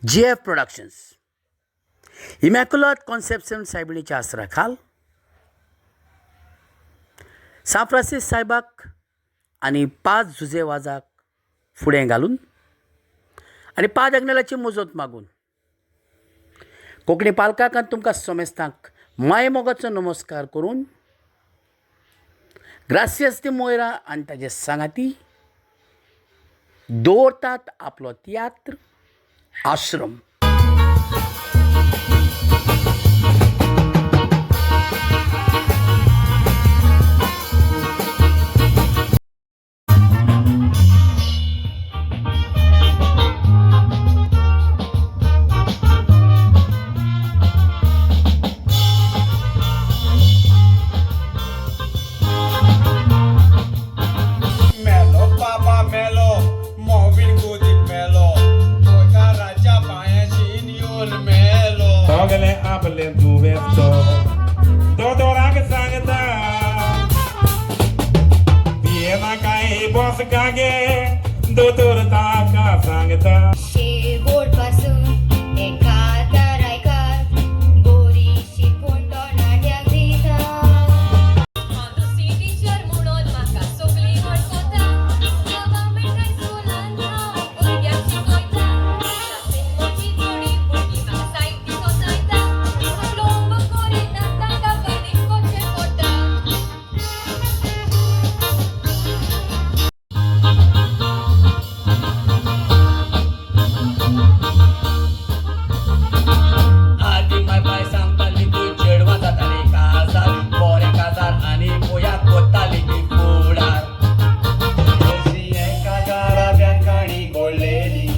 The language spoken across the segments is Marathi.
GF Productions Immaculate Conception सायबिणीच्या आसराखाल सान फ्रांसीस साहेबाक आणि 5 झुजे वाजाक फुडें घालून आणि 5 अग्नेलाची मुजत मागून कोंकणी पालकांक आनी तुमकां सोमेस्तांक माय मोगाचो नमस्कार करून ग्रासियस दी मोयरा आनी ताचे सांगाती दवरतात आपलो तियात्र आश्रम. Toggle apple to vesto. Dottor Agasangata. Piena kai boss kage. Dottor Taka Sangata. शेवट पासून एका तरायकार बोरीशी फोंडो नाट्याक दिता. मातुसी टिचर म्हणून म्हाका सगळी वळखता. गव्हर्नमेंट हायस्कुलांत हांव भुरग्यांक शिकयता. शाळेंत म्हजी थोडी भुरगीं म्हाका साहित्य सोसायता. सगळो होमवर्क करीत तांकां गणीत कशें पडटा. आदी माय बाय सांगताली तूं चेडवां जाताली काजार बरें काजार आनी गोंयाक कोत्ताली ती फुडार एका गाराब्यांकाणी घोळलेली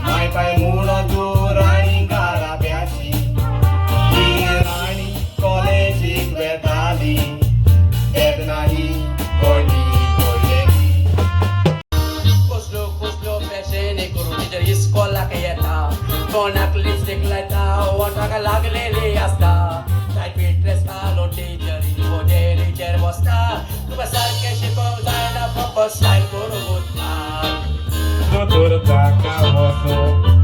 माय बाय म्हणो दूर आनी गाराब्याची ती राणी कॉलेजीक वेताली तेन्ना ही गोंडी घोळलेली कसल्यो कसल्यो फॅशनी करून तिचेर इस्कॉलाक येता कोणाक लिपस्टिक लायता ओठाक लागलेली आसता टायपीट ड्रेस घालून टिचरी बोदेरीचेर बसता तुका सारकें शिकोवंक जायना फकत स्टायल करून वता Dottor Taka Waso.